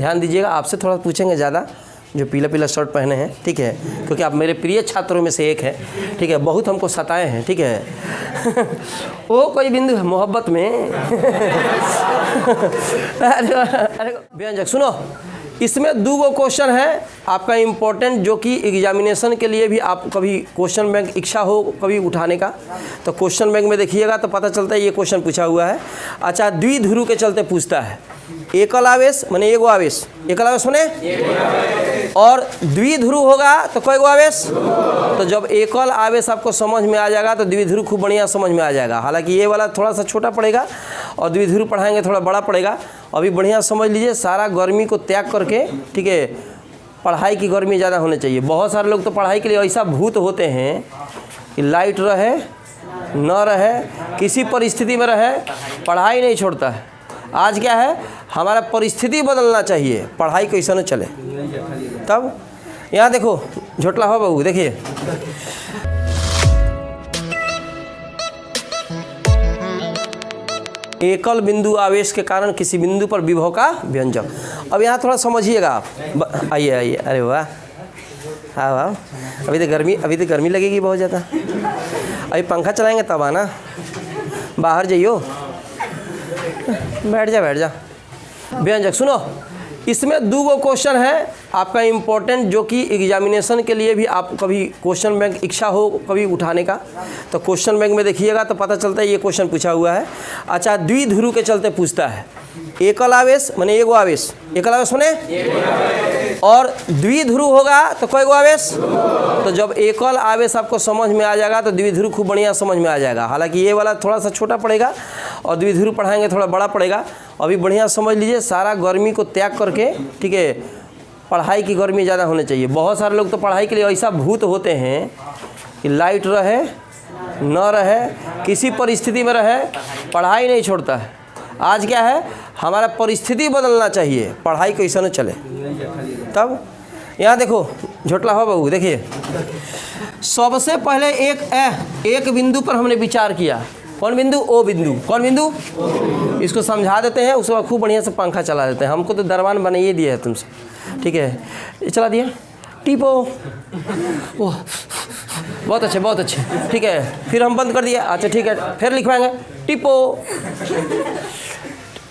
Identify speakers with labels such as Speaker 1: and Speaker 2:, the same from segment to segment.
Speaker 1: ध्यान दीजिएगा, आपसे थोड़ा पूछेंगे ज़्यादा, जो पीला पीला शर्ट पहने हैं, ठीक है, क्योंकि आप मेरे प्रिय छात्रों में से एक हैं, ठीक है, बहुत हमको सताए हैं, ठीक है। वो कोई बिंदु है मोहब्बत में। अरे व्यंजक सुनो, इसमें दो क्वेश्चन है आपका इम्पोर्टेंट, जो कि एग्जामिनेशन के लिए भी आप कभी क्वेश्चन बैंक इच्छा हो कभी उठाने का, तो क्वेश्चन बैंक में देखिएगा तो पता चलता है ये क्वेश्चन पूछा हुआ है। अच्छा, द्विध्रुव के चलते पूछता है, एकल आवेश माने एगो आवेश, एकल आवेश माने, और द्विध्रुव होगा तो कई गो आवेश। तो जब एकल आवेश आपको समझ में आ जाएगा तो द्विध्रुव खूब बढ़िया समझ में आ जाएगा। हालांकि ये वाला थोड़ा सा छोटा पड़ेगा और द्विध्रुव पढ़ाएंगे थोड़ा बड़ा पड़ेगा। अभी बढ़िया समझ लीजिए, सारा गर्मी को त्याग करके, ठीक है, पढ़ाई की गर्मी ज़्यादा होनी चाहिए। बहुत सारे लोग तो पढ़ाई के लिए ऐसा भूत होते हैं कि लाइट रहे न रहे, किसी परिस्थिति में रहे, पढ़ाई नहीं छोड़ता है। आज क्या है, हमारा परिस्थिति बदलना चाहिए, पढ़ाई कैसे न चले। तब यहाँ देखो झोटला हो बहू, देखिए एकल बिंदु आवेश के कारण किसी बिंदु पर विभव का व्यंजक। अब यहाँ थोड़ा समझिएगा आप, आइए आइए, अरे वाह, हाँ वाह, अभी तो गर्मी लगेगी बहुत ज़्यादा, अभी पंखा चलाएंगे तब आना, बाहर जाइयो, बैठ जा। व्यंजक सुनो, इसमें दो क्वेश्चन है आपका इम्पोर्टेंट, जो कि एग्जामिनेशन के लिए भी आप कभी क्वेश्चन बैंक इच्छा हो कभी उठाने का, तो क्वेश्चन बैंक में देखिएगा तो पता चलता है ये क्वेश्चन पूछा हुआ है। अच्छा, द्विध्रुव के चलते पूछता है, एकल आवेश माने एगो आवेश, एकल आवेश माने, और द्विध्रुव होगा तो कई गो आवेश। तो जब एकल आवेश आपको समझ में आ जाएगा तो द्विध्रुव खूब बढ़िया समझ में आ जाएगा। हालांकि ये वाला थोड़ा सा छोटा पड़ेगा और द्विध्रुव पढ़ाएंगे थोड़ा बड़ा पड़ेगा। अभी बढ़िया समझ लीजिए, सारा गर्मी को त्याग करके, ठीक है, पढ़ाई की गर्मी ज़्यादा होनी चाहिए। बहुत सारे लोग तो पढ़ाई के लिए ऐसा भूत होते हैं कि लाइट रहे न रहे, किसी परिस्थिति में रहे, पढ़ाई नहीं छोड़ता है। आज क्या है, हमारा परिस्थिति बदलना चाहिए, पढ़ाई कैसे न चले। तब यहाँ देखो झोटला हो बहू, देखिए सबसे पहले एक बिंदु पर हमने विचार किया। कौन बिंदु? ओ बिंदु। कौन बिंदु? इसको समझा देते हैं, उसके बाद खूब बढ़िया से पंखा चला देते हैं। हमको तो दरबान बनाइए दिया है तुमसे, ठीक है, चला दिया। टिपो, ओह बहुत अच्छे, ठीक है, फिर हम बंद कर दिया। अच्छा ठीक है, फिर लिखवाएंगे टिपो।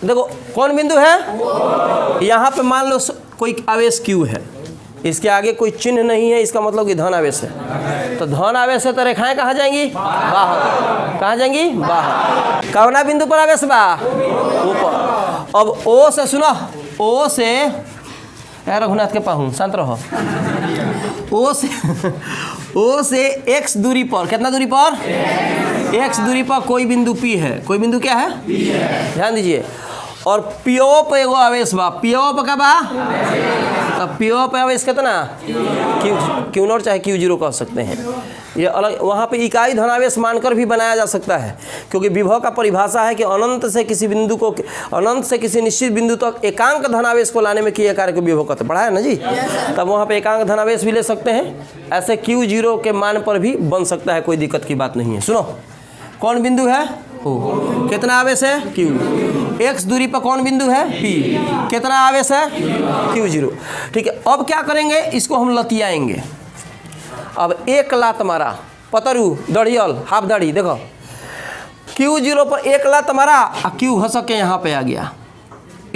Speaker 1: देखो कौन बिंदु है, यहाँ पे मान लो कोई आवेश Q है, इसके आगे कोई चिन्ह नहीं है, इसका मतलब कि धन आवेश है। तो धन आवेश है तो रेखाएं कहाँ जाएंगी? बाहर। कहाँ जाएंगी? बाहर। कौना बिंदु पर आवेश बा? ऊपर। अब O से सुनो, O से रघुनाथ के पाहू शांत रहो। O से x दूरी पर, कितना दूरी पर? x दूरी पर कोई बिंदु P है। कोई बिंदु क्या है? P है। ध्यान दीजिए। और PO पे एगो आवेश बा। PO पे का बा? तो PO पे आवेश कितना? Q नॉट चाहे Q0 कह सकते हैं। ये अलग, वहाँ पे इकाई धनावेश मानकर भी बनाया जा सकता है, क्योंकि विभव का परिभाषा है कि अनंत से किसी बिंदु को, अनंत से किसी निश्चित बिंदु तक एकांक धनावेश को लाने में किए कार्य को विभव कहते, पढ़ा है ना जी। तब वहाँ पे एकांक धनावेश भी ले सकते हैं, ऐसे Q0 के मान पर भी बन सकता है, कोई दिक्कत की बात नहीं है। सुनो, कौन बिंदु है? O। कितना आवेश है? Q। x दूरी पर कौन बिंदु है? P। कितना आवेश है? Q0। ठीक है, अब क्या करेंगे, इसको हम लतियाएंगे। अब एक लात मारा, पतरू दड़ियल हाफ दाढ़ी, देखो Q0 पर एक लात मारा और Q घसक के यहाँ पे आ गया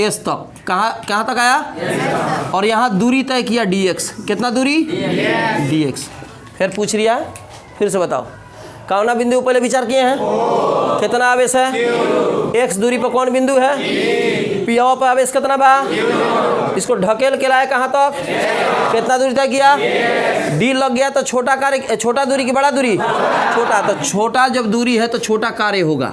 Speaker 1: S तक। कहाँ तक आया? और यहाँ दूरी तय किया dx। कितना दूरी? dx। फिर पूछ लिया, फिर से बताओ कौना बिंदु पहले विचार किए हैं? कितना आवेश है? x दूरी पर कौन बिंदु है? P पर आवेश कितना बा? इसको ढकेल के लाए कहाँ तक? कितना दूरी तय किया? D लग गया तो छोटा कार्य, छोटा दूरी की बड़ा दूरी? छोटा। तो छोटा जब दूरी है तो छोटा कार्य होगा,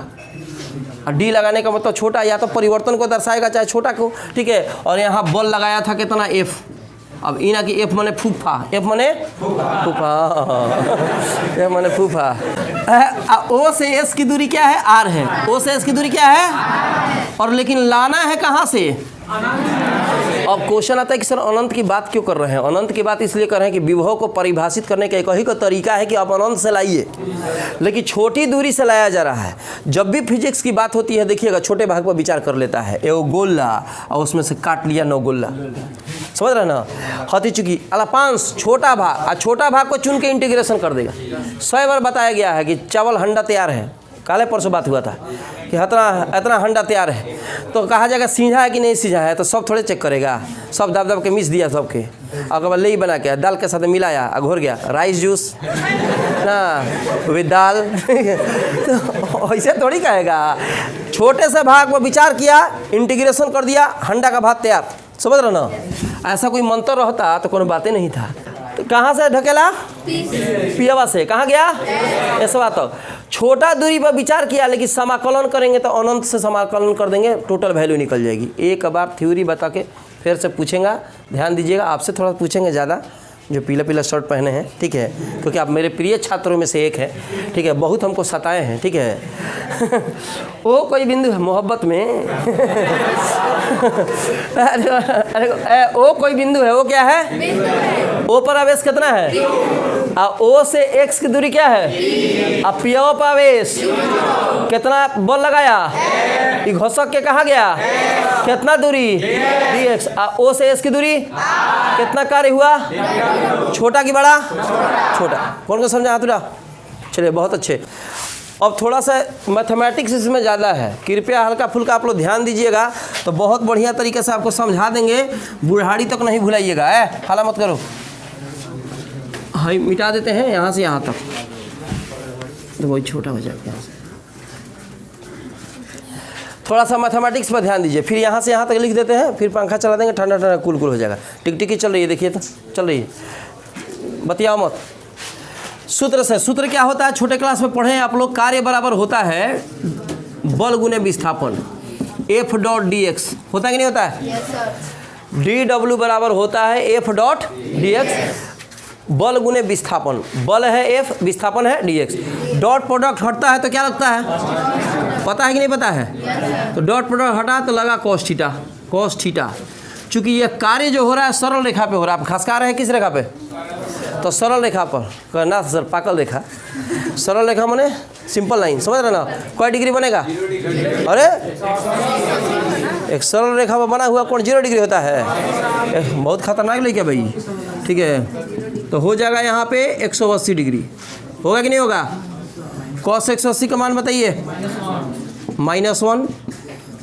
Speaker 1: और D लगाने का मतलब छोटा या तो परिवर्तन को दर्शाएगा चाहे छोटा को, ठीक है। और यहाँ बल लगाया था कितना? F। अब इना की F माने फूफा, F माने फूफा, F माने फूफा। O से S की दूरी क्या है? R है। O से S की दूरी क्या है? और लेकिन लाना है कहाँ से? अब क्वेश्चन आता है कि सर अनंत की बात क्यों कर रहे हैं? अनंत की बात इसलिए कर रहे हैं कि विभव को परिभाषित करने का एक ही का तरीका है कि आप अनंत से लाइए, लेकिन छोटी दूरी से लाया जा रहा है। जब भी फिजिक्स की बात होती है देखिएगा छोटे भाग पर विचार कर लेता है। एगो गोला और उसमें से काट लिया 9 गोला, समझ रहे ना? हती चुकी अलापांस छोटा भाग, और छोटा भाग को चुन के इंटीग्रेशन कर देगा। 100 बार बताया गया है कि चावल हंडा तैयार है, काले परसों बात हुआ था कि इतना हंडा तैयार है, तो कहा जाएगा सीझा है कि नहीं सीझा है, तो सब थोड़े चेक करेगा, सब दब दब के मिस दिया सबके, और बाद ले बना के दाल के साथ मिलाया और घोर गया राइस जूस ना विद दाल तो ऐसे थोड़ी कहेगा। छोटे से भाग में विचार किया, इंटीग्रेशन कर दिया, हंडा का भात तैयार, समझ रहे ना? ऐसा कोई मंत्र रहता तो कोई बातें नहीं था। तो कहाँ से ढकेला? पियवा से। कहाँ गया? ऐसा बात हो। छोटा दूरी पर विचार किया, लेकिन समाकलन करेंगे तो अनंत से समाकलन कर देंगे, टोटल वैल्यू निकल जाएगी। एक बार थ्योरी बता के फिर से पूछेंगा, ध्यान दीजिएगा, आपसे थोड़ा पूछेंगे ज़्यादा, जो पीला पीला शर्ट पहने हैं, ठीक है, क्योंकि आप मेरे प्रिय छात्रों में से एक है, ठीक है, बहुत हमको सताए हैं, ठीक है वो कोई बिंदु है मोहब्बत में अरे वो कोई बिंदु है, वो क्या है? ओ पर आवेश कितना है? और ओ से एक्स की दूरी क्या है? अब पी पर आवेश कितना बल लगाया? घोसक के कहा गया? कितना दूरी? dx। ओ से एस की दूरी कितना कार्य हुआ? छोटा कि बड़ा? छोटा। कौन को समझा? हाथ उठा। चलिए बहुत अच्छे। अब थोड़ा सा मैथमेटिक्स इसमें ज़्यादा है, कृपया हल्का फुल्का आप लोग ध्यान दीजिएगा, तो बहुत बढ़िया तरीके से आपको समझा देंगे, बुढ़ाड़ी तक नहीं भुलाइएगा। हाला मत करो, हाई मिटा देते हैं यहाँ से यहाँ तक, तो वही छोटा हो जाएगा यहाँ से। थोड़ा सा मैथमेटिक्स पर ध्यान दीजिए, फिर यहाँ से यहाँ तक लिख देते हैं, फिर पंखा चला देंगे, ठंडा ठंडा कूल कूल हो जाएगा। टिकटिकी चल रही है, देखिए तो चल रही है, बतियाओ मत। सूत्र से, सूत्र क्या होता है छोटे क्लास में पढ़े आप लोग? कार्य बराबर होता है बल गुने विस्थापन, एफ डॉट डी एक्स। होता है कि नहीं होता है? डी डब्ल्यू बराबर होता है एफ डॉट डी एक्स, बल गुने विस्थापन। बल है एफ, विस्थापन है डी एक्स। डॉट प्रोडक्ट हटता है तो क्या लगता है? पता है कि नहीं पता है? तो डॉट प्रोडक्ट हटा तो लगा कॉस थीटा, कॉस थीटा। चूंकि यह कार्य जो हो रहा है सरल रेखा पे हो रहा है, आप खसका रहे हैं किस रेखा पे? तो सरल रेखा पर, कहना सर पाकल रेखा, सरल रेखा माने सिंपल लाइन, समझ रहे ना? कोई डिग्री बनेगा? अरे एक सरल रेखा पर बना हुआ कौन 0 डिग्री होता है? बहुत खतरनाक लेके भाई, ठीक है। तो हो जाएगा यहाँ पे 180 डिग्री, होगा कि नहीं होगा? कॉस 180 का मान बताइए, -1,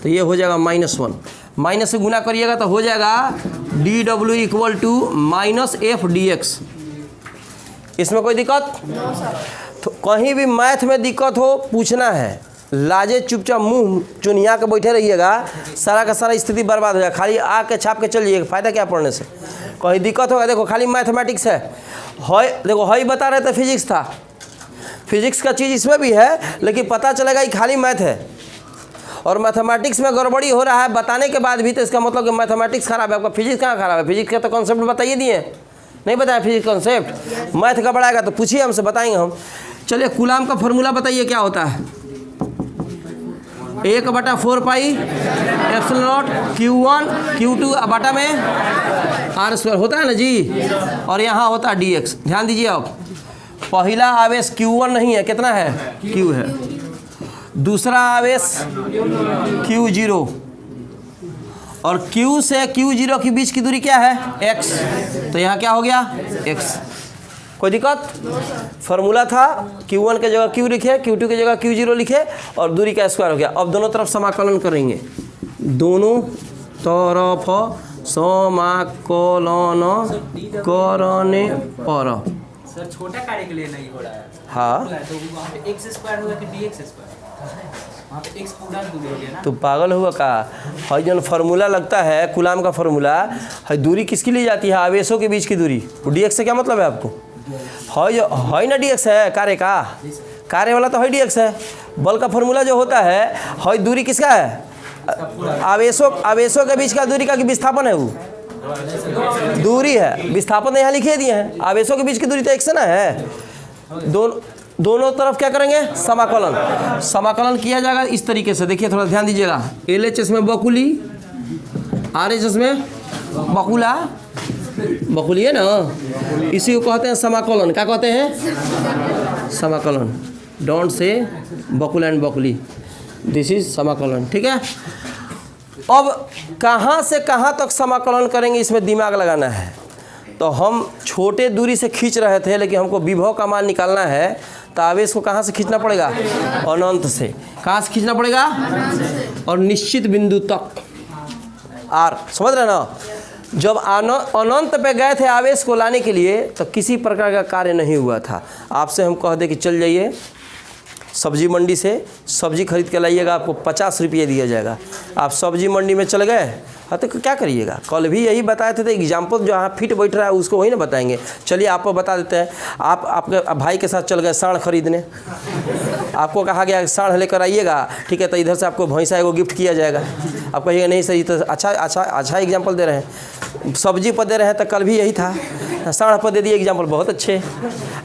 Speaker 1: तो ये हो जाएगा -1, माइनस से गुना करिएगा तो हो जाएगा D W equal to minus F D X. इसमें कोई दिक्कत? तो कहीं भी मैथ में दिक्कत हो पूछना है, लाजे चुपचाप मुंह चुनिया के बैठे रहिएगा, सारा का सारा स्थिति बर्बाद हो जाएगा। खाली आके छाप के चलिए, फ़ायदा क्या पढ़ने से? कहीं दिक्कत होगा, देखो खाली मैथमेटिक्स है, देखो हई बता रहे थे फिजिक्स था, फिजिक्स का चीज़ इसमें भी है, लेकिन पता चलेगा कि खाली मैथ है, और मैथमेटिक्स में गड़बड़ी हो रहा है बताने के बाद भी, तो इसका मतलब कि मैथमेटिक्स खराब है। आपका फिजिक्स कहाँ खराब है? फिजिक्स का तो कॉन्सेप्ट बताइए दिए, नहीं बताया फिजिक्स कॉन्सेप्ट। मैथ का बढ़ाएगा तो पूछिए, हमसे बताएंगे हम। चलिए कूलाम का फॉर्मूला बताइए क्या होता है? 1/4 pi epsilon not Q1 Q2 बटा में R² होता है ना जी, और यहाँ होता है dx। ध्यान दीजिए, आप पहला आवेश Q1 नहीं है, कितना है? Q है। दूसरा आवेश Q0, और Q से Q0 के बीच की दूरी क्या है? x। तो यहाँ क्या हो गया? x। कोई दिक्कत? फार्मूला था Q1 के जगह Q लिखे, Q2 की जगह Q0 लिखे, और दूरी का स्क्वायर हो गया। अब दोनों तरफ समाकलन करेंगे, दोनों तरफ समाकलन करने पर।
Speaker 2: सर छोटा कार्य के लिए नहीं हो रहा है।
Speaker 1: हाँ,
Speaker 2: तो वहाँ पे x² होगा कि dx²? वहाँ पे x पूरा दूरी हो गया ना।
Speaker 1: तो पागल हुआ का? है जो फार्मूला लगता है कूलाम का फार्मूला है, दूरी किसकी ली जाती है? आवेशों के बीच की दूरी। dx से क्या मतलब है आपको? है जो है ना dx है कार्य का, कार्य वाला तो है dx है। बल का फार्मूला जो होता है दूरी किसका है? आवेशों के बीच का दूरी का कि विस्थापन है? वो दूरी है, विस्थापन यहाँ लिखे दिए हैं। आवेशों के बीच की दूरी तो एक से ना है। दोनों तरफ क्या करेंगे? समाकलन। समाकलन किया जाएगा इस तरीके से, देखिए थोड़ा ध्यान दीजिएगा। LHS में बकुली, RHS में बकुला, बकुली है ना, इसी को कहते हैं समाकलन। क्या कहते हैं? समाकलन। डोंट से बकुल एंड बकुली, दिस इज समाकलन। ठीक है, अब कहाँ से कहाँ तक समाकलन करेंगे इसमें दिमाग लगाना है। तो हम छोटे दूरी से खींच रहे थे, लेकिन हमको विभव का मान निकालना है, तो आवेश को कहाँ से खींचना पड़ेगा? अनंत से। कहाँ से खींचना पड़ेगा? और निश्चित बिंदु तक आर। समझ रहे ना? जब अनंत पे गए थे आवेश को लाने के लिए, तो किसी प्रकार का कार्य नहीं हुआ था। आपसे हम कह दे कि चल जाइए सब्जी मंडी से सब्जी खरीद के लाइएगा, आपको 50 रुपये दिया जाएगा। आप सब्जी मंडी में चले गए, हाँ तो क्या करिएगा? कल भी यही बताए थे, तो एग्जाम्पल जो यहाँ फिट बैठ रहा है उसको वही ना बताएंगे। चलिए आपको बता देते हैं। आप आपके भाई के साथ चल गए साढ़ खरीदने, आपको कहा गया साढ़ लेकर आइएगा, ठीक है, तो इधर से आपको भैंसा एगो गिफ्ट किया जाएगा। आप कहिएगा नहीं सही, तो अच्छा एग्जाम्पल दे रहे हैं। सब्जी पर दे रहे हैं, तो कल भी यही था, साढ़ पर दे दिए एग्जाम्पल, बहुत अच्छे।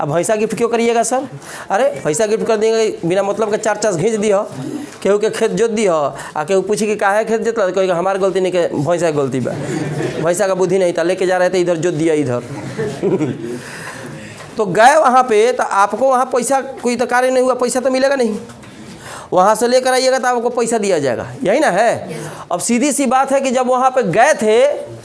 Speaker 1: अब भैंसा गिफ्ट क्यों करिएगा सर? अरे भैंसा गिफ्ट कर देंगे बिना मतलब के 4 चास घींच दियो, केहू के खेत जोत दियो, आ केहू पूछी कि काहे खेत जोतला, तो कहेगा हमारी गलती नहीं, के भैंसा की गलती बा, भैंसा का बुद्धि नहीं था, लेके जा रहे थे इधर जोत दिया इधर। तो गए वहाँ पे, तो आपको वहाँ पैसा कोई तो कार्य नहीं हुआ, पैसा तो मिलेगा नहीं। वहाँ से लेकर आइएगा तो आपको पैसा दिया जाएगा, यही ना है। अब सीधी सी बात है कि जब वहाँ पे गए थे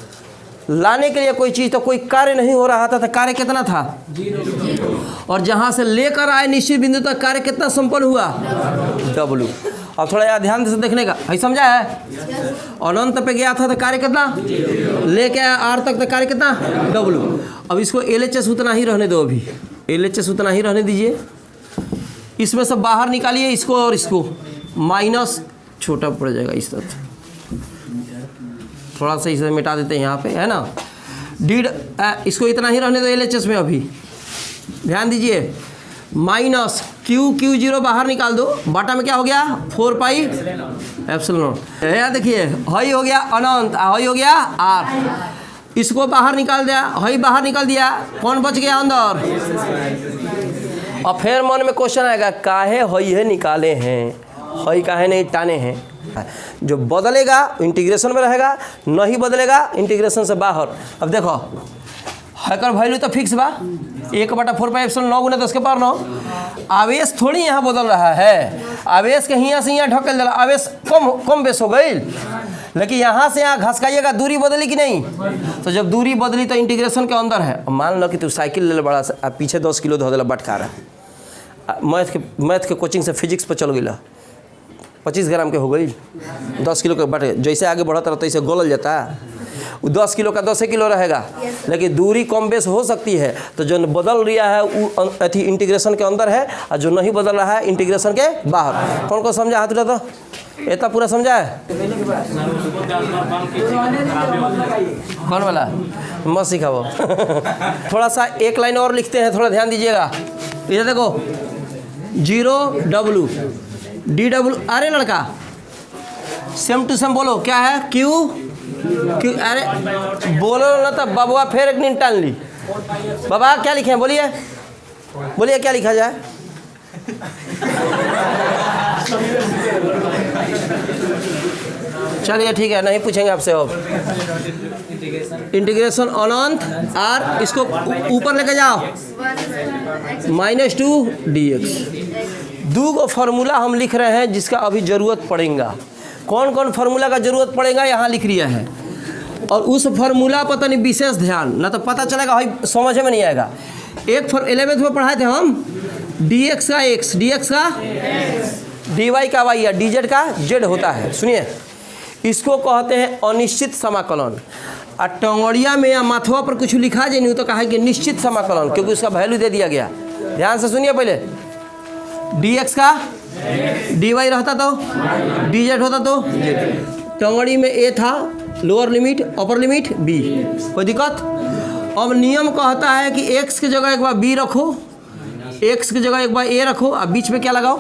Speaker 1: लाने के लिए कोई चीज़, तो कोई कार्य नहीं हो रहा था, तो कार्य कितना था? 0। और जहाँ से लेकर आए निश्चित बिंदु तक कार्य कितना संपन्न हुआ? W। अब थोड़ा यार ध्यान से देखने का, भाई समझा है? अनंत पे गया था तो कार्य कितना? लेके आया आर तक, तो कार्य कितना? W। अब इसको LHS उतना ही रहने दो, अभी LHS उतना ही रहने दीजिए। इसमें से बाहर निकालिए इसको और इसको, माइनस छोटा पड़ जाएगा इस तरह, थोड़ा सा इसे मिटा देते हैं यहाँ पे, है ना। इसको इतना ही रहने दो LHS में। अभी ध्यान दीजिए, माइनस Q0 बाहर निकाल दो, बाटा में क्या हो गया? 4 पाई एप्सिलॉन। यहाँ देखिए, हई हो गया अनंत, हई हो गया आर। इसको बाहर निकाल दिया, हई बाहर निकाल दिया, कौन बच गया अंदर? और फिर मन में क्वेश्चन आएगा, काहे हई है निकाले हैं, हई काहे नहीं टाने हैं? जो बदलेगा इंटीग्रेशन में रहेगा, नहीं बदलेगा इंटीग्रेशन से बाहर। अब देखो हैकर वैल्यू तो फिक्स बा, 1/4 पाई एप्सिलॉन 9 × 10⁹। आवेश थोड़ी यहाँ बदल रहा है, आवेश के यहाँ से यहाँ ढकेल दिला, आवेश कम बेस हो गई, लेकिन यहाँ से यहाँ घसकाइएगा, दूरी बदली कि नहीं? तो जब दूरी बदली तो इंटीग्रेशन के अंदर है। मान लो कि तू साइकिल ले बड़ा सा, पीछे 10 किलो धो दिला बटका रहा, मैथ के कोचिंग से फिजिक्स पर चल गई, 25 ग्राम के हो गई, 10 किलो के बट, जैसे आगे बढ़ता रहता है गोलल जाता है। 10 किलो का 10 किलो रहेगा, लेकिन दूरी कम बेस हो सकती है। तो जो बदल रहा है वो अथी इंटीग्रेशन के अंदर है, और जो नहीं बदल रहा है इंटीग्रेशन के बाहर। कौन को समझा? हाथ उठा दो, इतना पूरा समझा है? कौन वाला? मत सिखाओ। थोड़ा सा एक लाइन और लिखते हैं, थोड़ा ध्यान दीजिएगा। इधर देखो, 0W DW। अरे लड़का सेम टू सेम बोलो, क्या है? Q। अरे बोलो ना, तब बाबुआ फिर एक नींद टाल ली। बाबा क्या लिखे हैं? बोलिए बोलिए, क्या लिखा जाए? चलिए ठीक है, नहीं पूछेंगे आपसे। अब इंटीग्रेशन अनंत आर, इसको ऊपर लेके जाओ, -2 dx। 2 फार्मूला हम लिख रहे हैं जिसका अभी ज़रूरत पड़ेगा। कौन कौन फार्मूला का ज़रूरत पड़ेगा यहाँ लिख लिया है, और उस फार्मूला पर तनी विशेष ध्यान, ना तो पता चलेगा भाई समझ में नहीं आएगा। एक 11th में पढ़ाए थे हम, dx का x, dx का dy का y या dz का z होता है। सुनिए, इसको कहते हैं अनिश्चित समाकलन। और टंगड़िया में या माथवा पर कुछ लिखा जाए नहीं तो कहा कि निश्चित समाकलन, क्योंकि उसका वैल्यू दे दिया गया। ध्यान से सुनिए, पहले dx का dy रहता तो dz होता, तो टंगड़ी में a था, lower limit upper limit b, कोई दिक्कत? अब नियम कहता है कि x की जगह एक बार b रखो, x की जगह एक बार a रखो, और बीच में क्या लगाओ?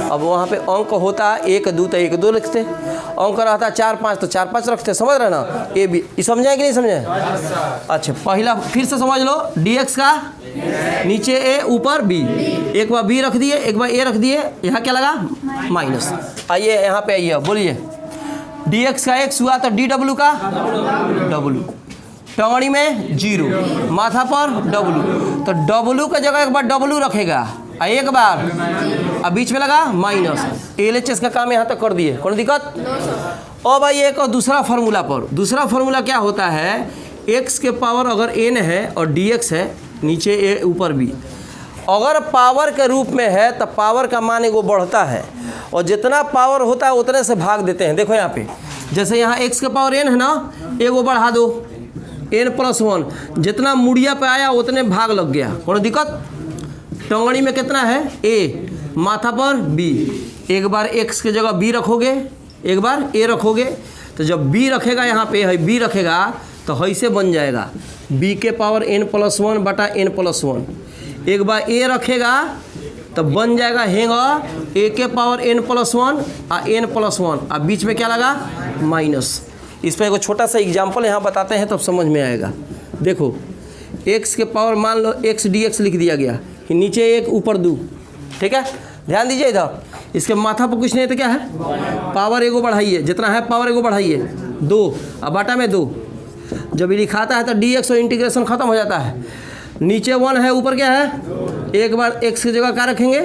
Speaker 1: अब वहाँ पे अंक होता है 1 2 तो 1 2 लिखते, अंक रहता है 4 5 तो 4 5 रखते। समझ रहे ना? ए बी, ये समझाए कि नहीं समझे? अच्छा, पहला फिर से समझ लो, dx का नीचे a ऊपर b, एक बार b रख दिए, एक बार a रख दिए, यहाँ क्या लगा? माइनस। आइए यहाँ पे आइए, बोलिए dx का x हुआ तो dw का w, टंगड़ी में 0, माथा पर w, तो w का जगह एक बार w रखेगा और एक बार अब बीच में लगा माइनस। LHS का काम यहाँ तक कर दिए, कौन दिक्कत। अब आइए एक और दूसरा फार्मूला पर। दूसरा फार्मूला क्या होता है, x के पावर अगर n है और dx है, नीचे a ऊपर b, अगर पावर के रूप में है तो पावर का मान एगो बढ़ता है और जितना पावर होता है उतने से भाग देते हैं। देखो यहाँ पे जैसे यहाँ x के पावर n है ना, एगो बढ़ा दो n+1, जितना मुड़िया पे आया उतने भाग लग गया, कौन दिक्कत। टंगड़ी में कितना है a, माथा पर b, एक बार x की जगह b रखोगे, एक बार a रखोगे, तो जब b रखेगा यहाँ पे है b रखेगा तो ऐसे बन जाएगा b के पावर n+1 बटा n+1, एक बार a रखेगा तो बन जाएगा हैंगा a के पावर n+1 और n+1 और बीच में क्या लगा माइनस। इस पर एक छोटा सा एग्जाम्पल यहाँ बताते हैं तब तो समझ में आएगा। देखो x के पावर मान लो x dx लिख दिया गया कि नीचे 1 ऊपर 2, ठीक है। ध्यान दीजिए इधर, इसके माथा पर कुछ नहीं तो क्या है, पावर एगो बढ़ाइए, जितना है पावर एगो बढ़ाइए 2 और बाटा में 2। जब ये लिखाता है तो dx और इंटीग्रेशन खत्म हो जाता है, नीचे 1 है ऊपर क्या है, एक बार x की जगह क्या रखेंगे,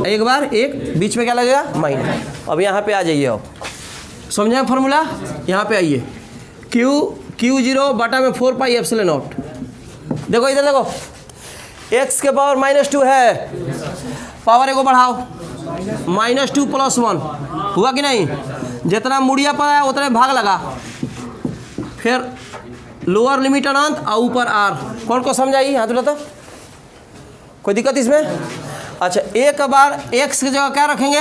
Speaker 1: एक बार 1, बीच में क्या लगेगा माइनस। अब यहाँ पे आ जाइए, अब समझे फार्मूला। यहाँ पे आइए Q0 बटा में 4 पाई एप्सिलॉन नॉट। देखो इधर देखो, x के पावर -2 है, पावर एगो बढ़ाओ, -2 + 1 हुआ कि नहीं, जितना मुड़िया पर आया उतने भाग लगा, फिर लोअर लिमिट अनंत और ऊपर r। कौन को समझाइए हाथ उठाता, कोई दिक्कत इसमें। अच्छा एक बार x की जगह क्या रखेंगे,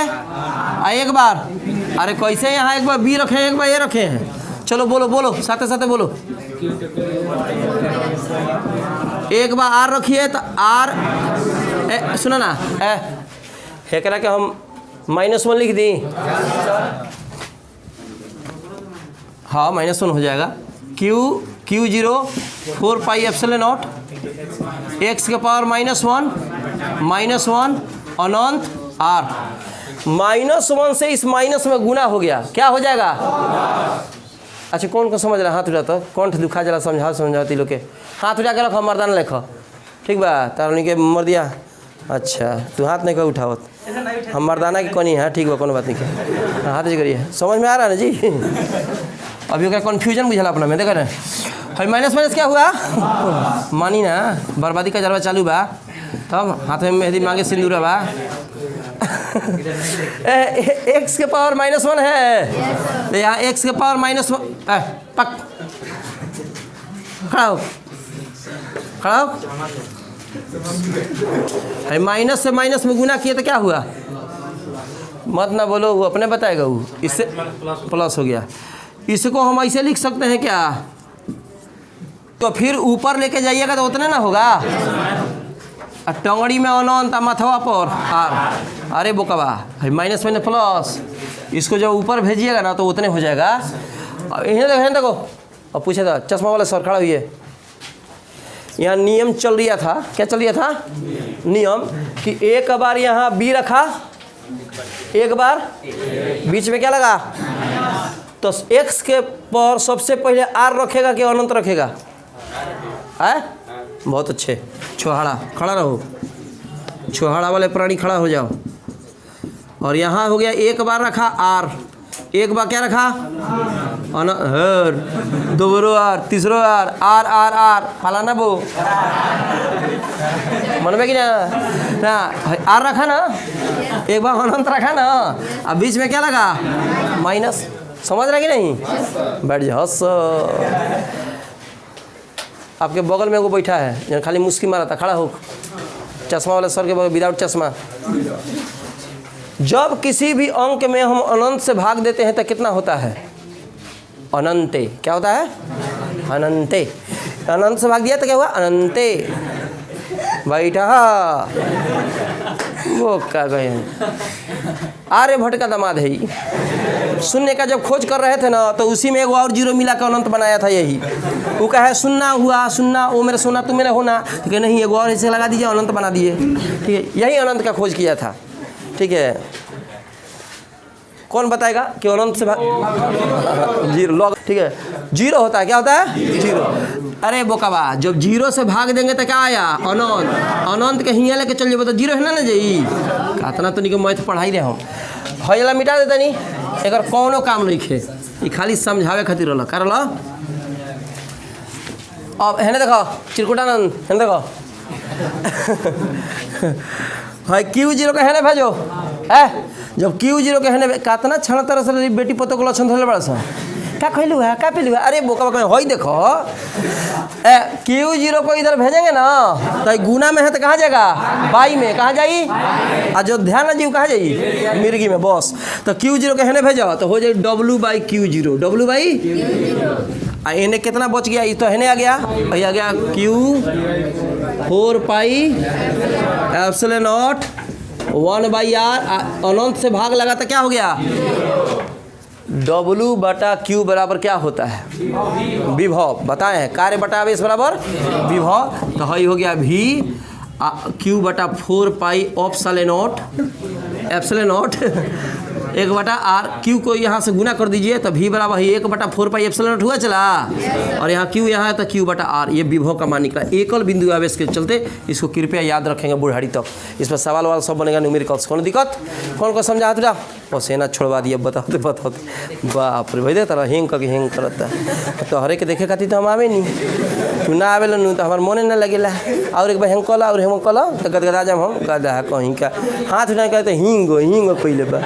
Speaker 1: एक बार, अरे कैसे यहाँ एक बार b रखे हैं, एक बार a रखे हैं, चलो बोलो बोलो साथे साथे बोलो। एक बार r रखिए तो r सुना ना है करा कि हम -1 लिख दी, हाँ -1 हो जाएगा। Q0 4 pi epsilon not, x के पावर -1 अनंत r, -1 से इस माइनस में गुना हो गया, क्या हो जाएगा। अच्छा कौन को समझ रहा, हाथ उठाता, कौन दुखा जरा समझाती लोग के, हाथ उठा के रखो, मर्दाना लिखो, ठीक बा, तार के मर दिया। अच्छा तू हाथ नहीं कर उठावत, हम मर्दाना की कोनी है, ठीक बा, कोनो बात नहीं के, हाथ जी करिए, समझ में आ रहा है ना जी। अभी ओका कन्फ्यूजन बुझल अपना में, देखा ना भाई माइनस क्या हुआ, मानी ना बर्बादी का जरवा चालू बा, तब हाथ में मेहंदी मांगे सिंदूर बा। x के पावर -1 है, तो यहाँ x के पावर -1 पक खड़ा हो, खड़ा हो, माइनस से माइनस में गुना किए तो क्या हुआ, मत ना बोलो, वो अपने बताएगा, वो इससे प्लस हो गया। इसको हम ऐसे लिख सकते हैं क्या, तो फिर ऊपर लेके जाइएगा तो उतने ना होगा, टंगड़ी में अनंत मथवा पर r, अरे बोकबा भाई माइनस में प्लस, इसको जब ऊपर भेजिएगा ना तो उतने हो जाएगा। अब इन्हें देखो, अब पूछे था चश्मा वाला सर खड़ा हुई है, यहाँ नियम चल रहा था, क्या चल रहा था, नियम कि एक बार यहाँ b रखा, एक बार बीच में क्या लगा, तो x के पर सबसे पहले r रखेगा कि अनंत रखेगा, है बहुत अच्छे। छोहाड़ा खड़ा रहो, छोहाड़ा वाले प्राणी खड़ा हो जाओ। और यहाँ हो गया एक बार रखा r, एक बार क्या रखा दोबारो r, तीसरो r, r r r फलाना बो मन में कि ना r रखा ना, एक बार अनंत रखा ना, अब बीच में क्या लगा माइनस, समझ रहे कि नहीं। बैठ जाओ, आपके बगल में वो बैठा है खाली मुस्की मारा था, खड़ा हो, चश्मा वाले सर के बगल, विदाउट चश्मा। जब किसी भी अंक में हम अनंत से भाग देते हैं तो कितना होता है, अनंते, क्या होता है अनंते, अनंत से भाग दिया तो क्या हुआ अनंते, बैठा वो क्या गए, आर्यभट्ट का दामाद है ही। शून्य का जब खोज कर रहे थे ना तो उसी में एक और जीरो मिला कर अनंत बनाया था, यही वो कहे सुन्ना हुआ, सुन्ना वो मेरा सोना तू मेरा होना, ठीक है, नहीं एक और ऐसे लगा दीजिए अनंत बना दिए, ठीक है, यही अनंत का खोज किया था, ठीक है। कौन बताएगा कि अनंत से भाग जीरो लॉग ठीक है जीरो होता है क्या होता है जीरो। अरे बोकाबा जब जीरो से भाग देंगे तो क्या आया अनंत अनंत के हियाँ लेके चल जेबो तो जीरो है ना जाई इतना तो नहीं मैथ पढ़ाई रहे हम हजला मिटा देता नहीं एक कौनो काम नहीं खे ये खाली समझावे खातिर रहा कर लो। अब है देखो चिरकुटानंद है देखो भाई क्यू जीरो के है ना भेजो है जब क्यू जीरो के है ना कितना क्षण तरह से बेटी पतो को लक्षण धरले बड़ा सा क्या कहलू है क्या पीलू है। अरे बोका बोका हो देखो क्यू जीरो को इधर भेजेंगे ना तो गुना में है तो कहाँ जाएगा बाई में कहाँ जाई अयोध्या ना जीव कहाँ जाई मिर्गी में बस तो क्यू जीरो के है ना भेजो तो हो जाए W by Q zero W by इन्हें कितना बच गया ये तो है आ गया ये आ गया Q 4 pi epsilon not 1/r अनंत से भाग लगा तो क्या हो गया W बटा Q बराबर क्या होता है विभव बताएं कार्य बटा आवेश बराबर विभव तो हई हो गया V Q बटा 4 pi epsilon not 1/r Q को यहाँ से गुना कर दीजिए तो V बराबर है 1/4 पाई एप्सिलॉन नॉट हुआ चला और यहाँ Q यहाँ है तो Q बटा R ये विभव का मान निकला एकल बिंदु आवेश के चलते इसको कृपया याद रखेंगे बुढ़ाड़ी तक इस पर सवाल वाल सब बनेगा न्यूमेरिकल्स कौन दिक्कत कौन को समझा तुझा पसेना छोड़वा दिया बताते बताते बाप रे भाई दे तारा हेंग करके हेंग करता तो हरे के देखे खाती तो हम आवे नहीं तू ना आवे नु तो हमार मोने ना लगेला और एक बार हेंग कला और हेंग कला तो गदगदा जब हम गदा कहीं का हाथ उठा के हिंग हिंग पहले बा